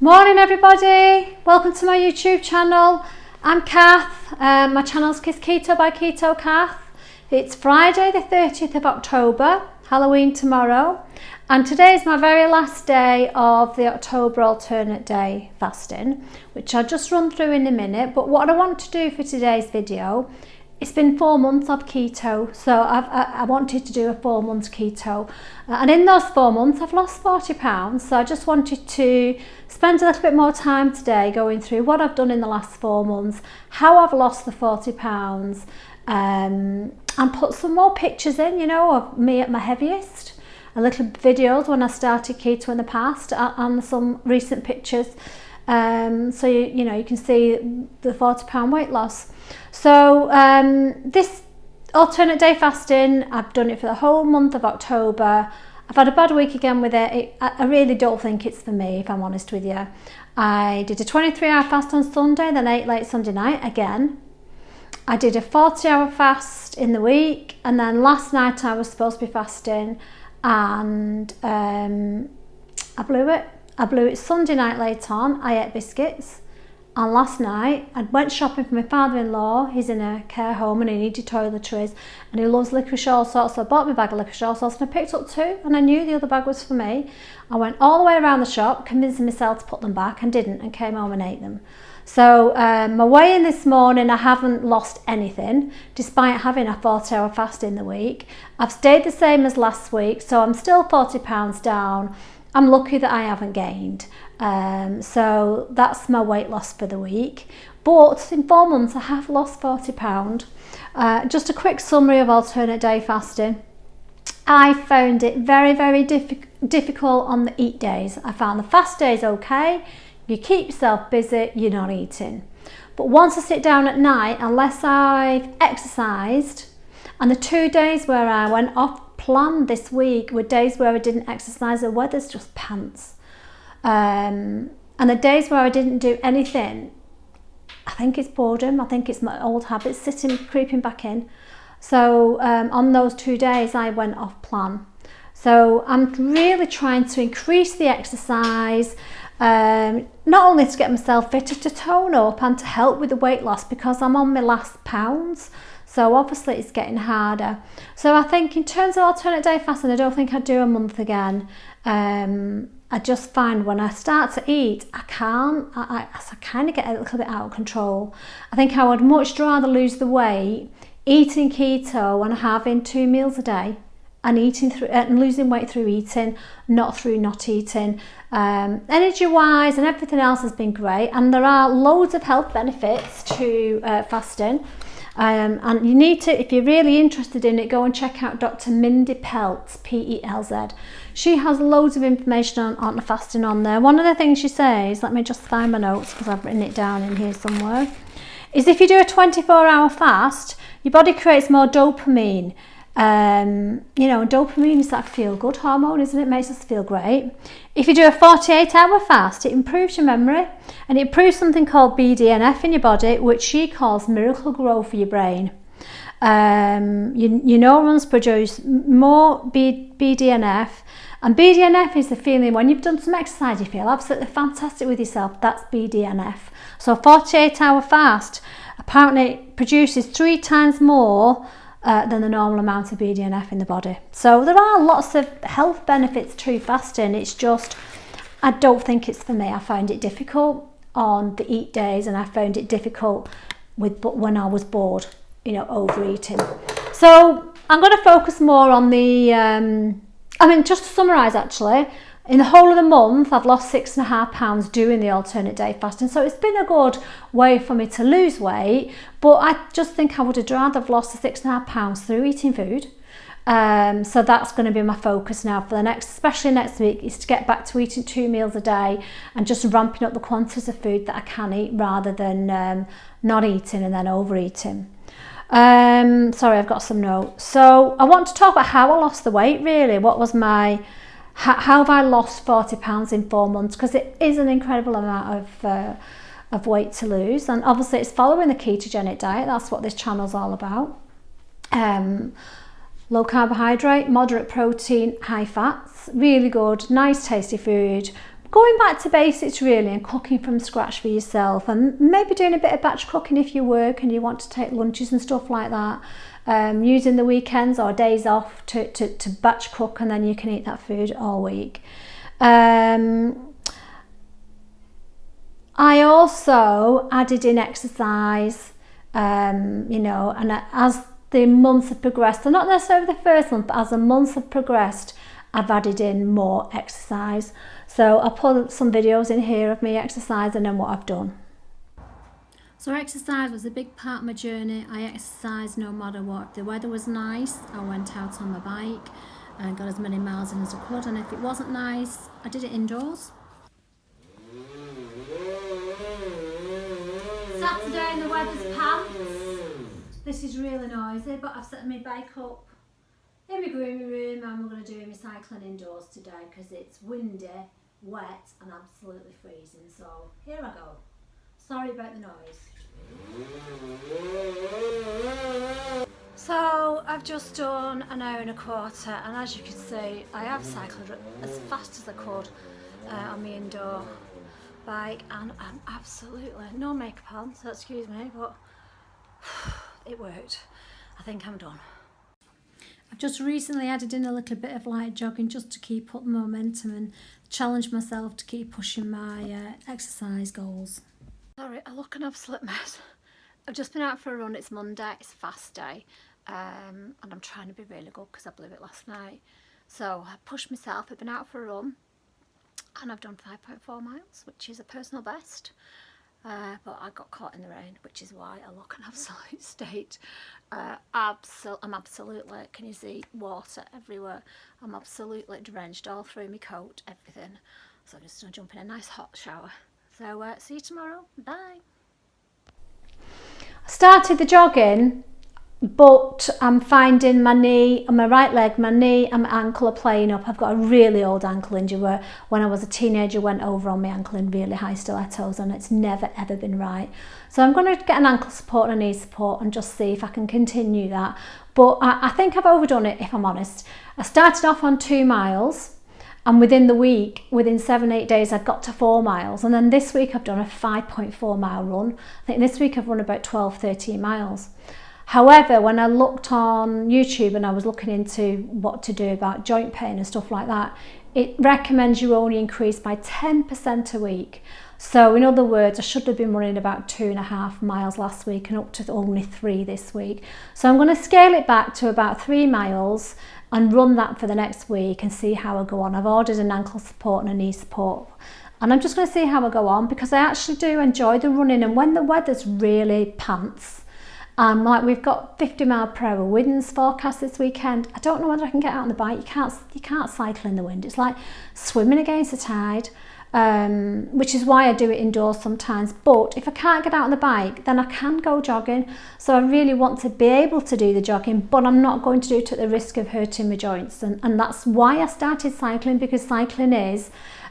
Morning everybody, welcome to my YouTube channel. I'm Kath, my channel's Keto by Keto Kath. It's Friday the 30th of October, Halloween tomorrow, and today is my very last day of the October alternate day fasting, which I'll just run through in a minute. But what I want to do for today's video, it's been 4 months of keto, so I wanted to do a 4 months keto, and in those 4 months I've lost 40 pounds. So I just wanted to spend a little bit more time today going through what I've done in the last 4 months, how I've lost the 40 pounds, and put some more pictures in, you know, of me at my heaviest, a little videos when I started keto in the past, and some recent pictures, so you know, you can see the 40 pound weight loss. So this alternate day fasting, I've done it for the whole month of October. I've had a bad week again with it. I really don't think it's for me, if I'm honest with you. I did a 23-hour fast on Sunday, then ate late Sunday night again. I did a 40-hour fast in the week, and then last night I was supposed to be fasting, and I blew it. I blew it Sunday night late on. I ate biscuits. And last night, I went shopping for my father-in-law. He's in a care home and he needed toiletries and he loves licorice all sorts. So I bought my bag of licorice all sorts and I picked up 2, and I knew the other bag was for me. I went all the way around the shop, convincing myself to put them back, and didn't, and came home and ate them. So my weigh-in this morning, I haven't lost anything, despite having a 40-hour fast in the week. I've stayed the same as last week, so I'm still 40 pounds down. I'm lucky that I haven't gained. So that's my weight loss for the week. But in 4 months, I have lost 40 pounds. Just a quick summary of alternate day fasting. I found it very, very difficult on the eat days. I found the fast days okay. You keep yourself busy, you're not eating. But once I sit down at night, unless I've exercised, and the 2 days where I went off plan this week were days where I didn't exercise, the weather's just pants. And the days where I didn't do anything, I think it's boredom, I think it's my old habits creeping back in. So on those 2 days I went off plan. So I'm really trying to increase the exercise, not only to get myself fitter, to tone up and to help with the weight loss, because I'm on my last pounds. So obviously it's getting harder. So I think in terms of alternate day fasting, I don't think I'd do a month again. I just find when I start to eat, I can't. I kind of get a little bit out of control. I think I would much rather lose the weight eating keto and having 2 meals a day, and eating through and losing weight through eating, not through not eating. Energy wise and everything else has been great, and there are loads of health benefits to fasting. And you need to, if you're really interested in it, go and check out Dr. Mindy Peltz, P-E-L-Z. She has loads of information on the fasting on there. One of the things she says, let me just find my notes because I've written it down in here somewhere, is if you do a 24-hour fast, your body creates more dopamine. You know, dopamine is that feel-good hormone, isn't it? It makes us feel great. If you do a 48-hour fast, it improves your memory, and it improves something called BDNF in your body, which she calls miracle grow for your brain. Your neurons produce more BDNF, and BDNF is the feeling when you've done some exercise, you feel absolutely fantastic with yourself. That's BDNF. So a 48-hour fast apparently produces 3 times more than the normal amount of BDNF in the body. So there are lots of health benefits to fasting. It's just, I don't think it's for me. I find it difficult on the eat days, and I found it difficult when I was bored, you know, overeating. So I'm going to focus more on the, just to summarise actually, in the whole of the month, I've lost 6.5 pounds doing the alternate day fasting. So it's been a good way for me to lose weight, but I just think I would have rather have lost the 6.5 pounds through eating food. So that's going to be my focus now for the especially next week, is to get back to eating 2 meals a day and just ramping up the quantities of food that I can eat, rather than not eating and then overeating. Sorry, I've got some notes. So I want to talk about how I lost the weight, really. What was how have I lost 40 pounds in 4 months? Because it is an incredible amount of weight to lose, and obviously it's following the ketogenic diet. That's what this channel's all about. Low carbohydrate, moderate protein, high fats, really good, nice tasty food, going back to basics really, and cooking from scratch for yourself, and maybe doing a bit of batch cooking if you work and you want to take lunches and stuff like that. Using the weekends or days off to batch cook, and then you can eat that food all week. I also added in exercise, you know, and as the months have progressed, so not necessarily the first month, but as the months have progressed, I've added in more exercise. So I'll put some videos in here of me exercising and what I've done. So exercise was a big part of my journey. I exercised no matter what. If the weather was nice, I went out on my bike and got as many miles in as I could, and if it wasn't nice, I did it indoors. Saturday and the weather's pants. This is really noisy, but I've set my bike up in my grooming room, and we're going to do my cycling indoors today because it's windy, wet and absolutely freezing. So here I go. Sorry about the noise. So I've just done an hour and a quarter, and as you can see, I have cycled as fast as I could on my indoor bike, and I'm absolutely no makeup on, so excuse me, but it worked. I think I'm done. I've just recently added in a little bit of light jogging just to keep up the momentum and challenge myself to keep pushing my exercise goals. Sorry, I look an absolute mess. I've just been out for a run. It's Monday, it's a fast day, and I'm trying to be really good because I blew it last night. So I pushed myself. I've been out for a run and I've done 5.4 miles, which is a personal best. But I got caught in the rain, which is why I look an absolute state. I'm absolutely, can you see water everywhere? I'm absolutely drenched all through my coat, everything. So I'm just going to jump in a nice hot shower. So see you tomorrow. Bye. I started the jogging, but I'm finding my knee and my right leg, my knee and my ankle are playing up. I've got a really old ankle injury where when I was a teenager went over on my ankle in really high stilettos, and it's never ever been right. So I'm going to get an ankle support and a knee support and just see if I can continue that. But I think I've overdone it, if I'm honest. I started off on 2 miles, and within the week, within 7-8 days, I'd got to 4 miles. And then this week I've done a 5.4 mile run. I think this week I've run about 12-13 miles. However, when I looked on YouTube and I was looking into what to do about joint pain and stuff like that, it recommends you only increase by 10% a week. So in other words, I should have been running about 2.5 miles last week and up to only 3 this week. So I'm going to scale it back to about 3 miles and run that for the next week and see how I go on. I've ordered an ankle support and a knee support, and I'm just going to see how I go on, because I actually do enjoy the running. And when the weather's really pants, like we've got 50-mile-per-hour winds forecast this weekend, I don't know whether I can get out on the bike. You can't cycle in the wind. It's like swimming against the tide, which is why I do it indoors sometimes. But if I can't get out on the bike, then I can go jogging. So I really want to be able to do the jogging, but I'm not going to do it at the risk of hurting my joints. And that's why I started cycling, because cycling is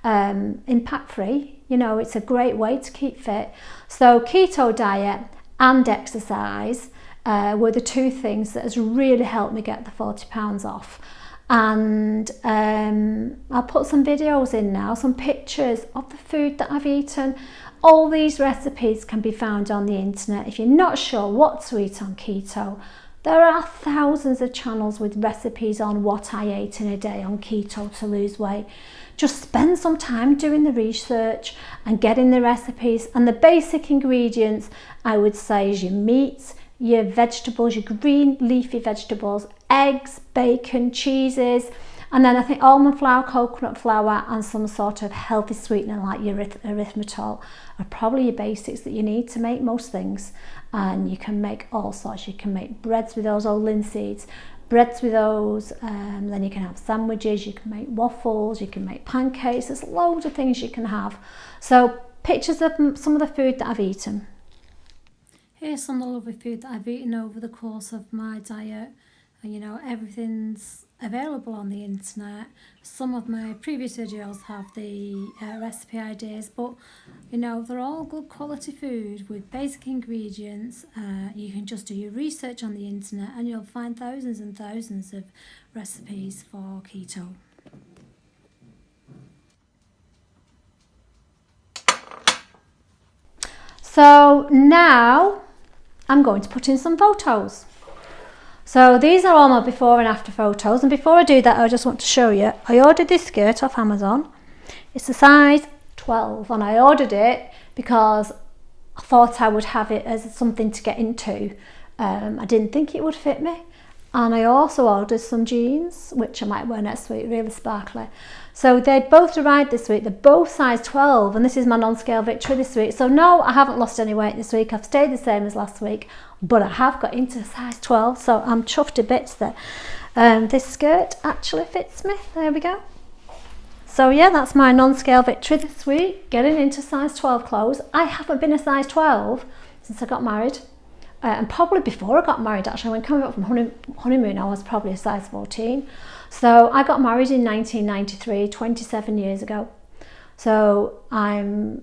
impact-free. You know, it's a great way to keep fit. So keto diet and exercise were the 2 things that has really helped me get the 40 pounds off. And I'll put some videos in now, some pictures of the food that I've eaten. All these recipes can be found on the internet. If you're not sure what to eat on keto, there are thousands of channels with recipes on what I ate in a day on keto to lose weight. Just spend some time doing the research and getting the recipes, and the basic ingredients I would say is your meats, your vegetables, your green leafy vegetables, eggs, bacon, cheeses, and then I think almond flour, coconut flour and some sort of healthy sweetener like your erythritol are probably your basics that you need to make most things. And you can make all sorts. You can make breads with those old linseeds, breads with those, then you can have sandwiches, you can make waffles, you can make pancakes. There's loads of things you can have. So pictures of some of the food that I've eaten. Here's some of the lovely food that I've eaten over the course of my diet. You know, everything's available on the internet. Some of my previous videos have the recipe ideas, but you know, they're all good quality food with basic ingredients. You can just do your research on the internet and you'll find thousands and thousands of recipes for keto. So now I'm going to put in some photos. So these are all my before and after photos, and before I do that I just want to show you, I ordered this skirt off Amazon. It's a size 12 and I ordered it because I thought I would have it as something to get into. I didn't think it would fit me. And I also ordered some jeans, which I might wear next week, really sparkly. So they both arrived this week. They're both size 12, and this is my non-scale victory this week. So no, I haven't lost any weight this week. I've stayed the same as last week, but I have got into size 12, so I'm chuffed to bits that this skirt actually fits me. There we go. So yeah, that's my non-scale victory this week, getting into size 12 clothes. I haven't been a size 12 since I got married. And probably before I got married, actually, when coming up from honeymoon, I was probably a size 14. So I got married in 1993, 27 years ago. So I'm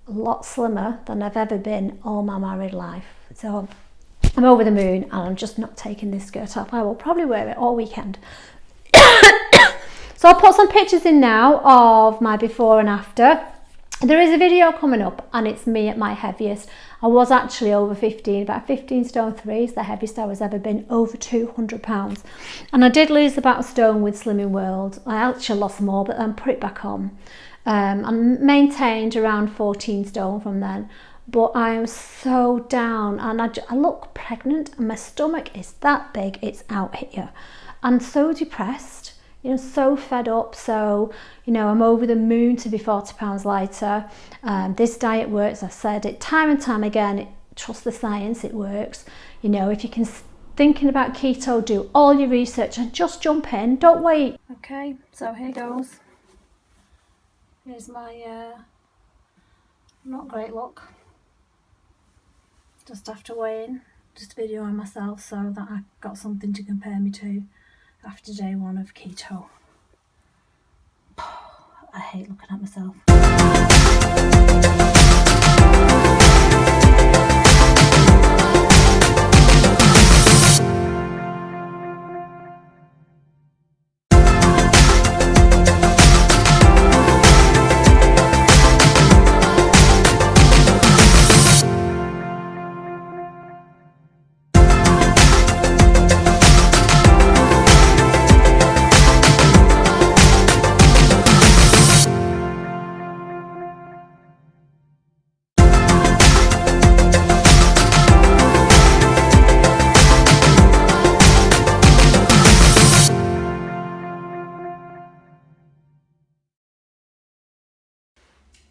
a lot slimmer than I've ever been all my married life. So I'm over the moon, and I'm just not taking this skirt off. I will probably wear it all weekend. So I'll put some pictures in now of my before and after. There is a video coming up and it's me at my heaviest. I was actually over 15, about 15 stone 3 is the heaviest I was ever been, over 200 pounds. And I did lose about a stone with Slimming World. I actually lost more, but then put it back on. I maintained around 14 stone from then. But I am so down, and I look pregnant and my stomach is that big, it's out here. I'm so depressed. So fed up. So, I'm over the moon to be 40 pounds lighter. This diet works. I've said it time and time again. Trust the science, it works. If you can thinking about keto, do all your research and just jump in. Don't wait. Okay, so here goes. Here's my not great look. Just after weighing, just videoing myself so that I got something to compare me to after day 1 of keto. I hate looking at myself.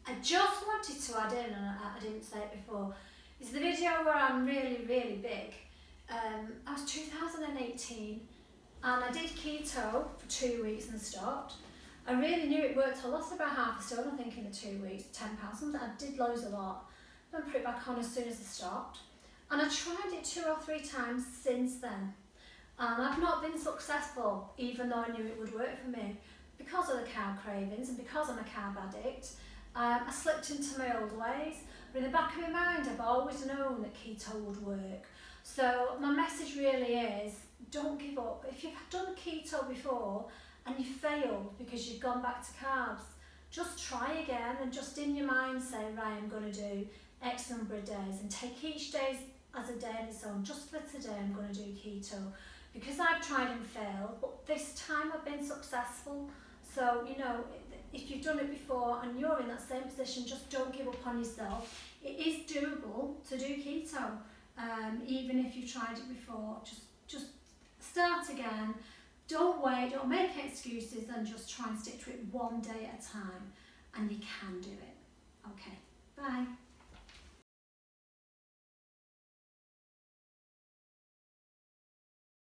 I just wanted to add in, and I didn't say it before, is the video where I'm really, really big. I was 2018 and I did keto for 2 weeks and stopped. I really knew it worked. I lost about half a stone, I think, in the 2 weeks, 10 pounds. I did lose a lot. Then put it back on as soon as I stopped. And I tried it 2 or 3 times since then. And I've not been successful, even though I knew it would work for me. Because of the carb cravings and because I'm a carb addict, I slipped into my old ways, but in the back of my mind I've always known that keto would work. So my message really is, don't give up. If you've done keto before and you failed because you've gone back to carbs, just try again and just in your mind say, right, I'm going to do X number of days, and take each day as a day on its own. Just for today I'm going to do keto, because I've tried and failed, but this time I've been successful. So, if you've done it before and you're in that same position, just don't give up on yourself. It is doable to do keto, even if you've tried it before. Just start again. Don't wait, don't make excuses, and just try and stick to it one day at a time, and you can do it. Okay, bye.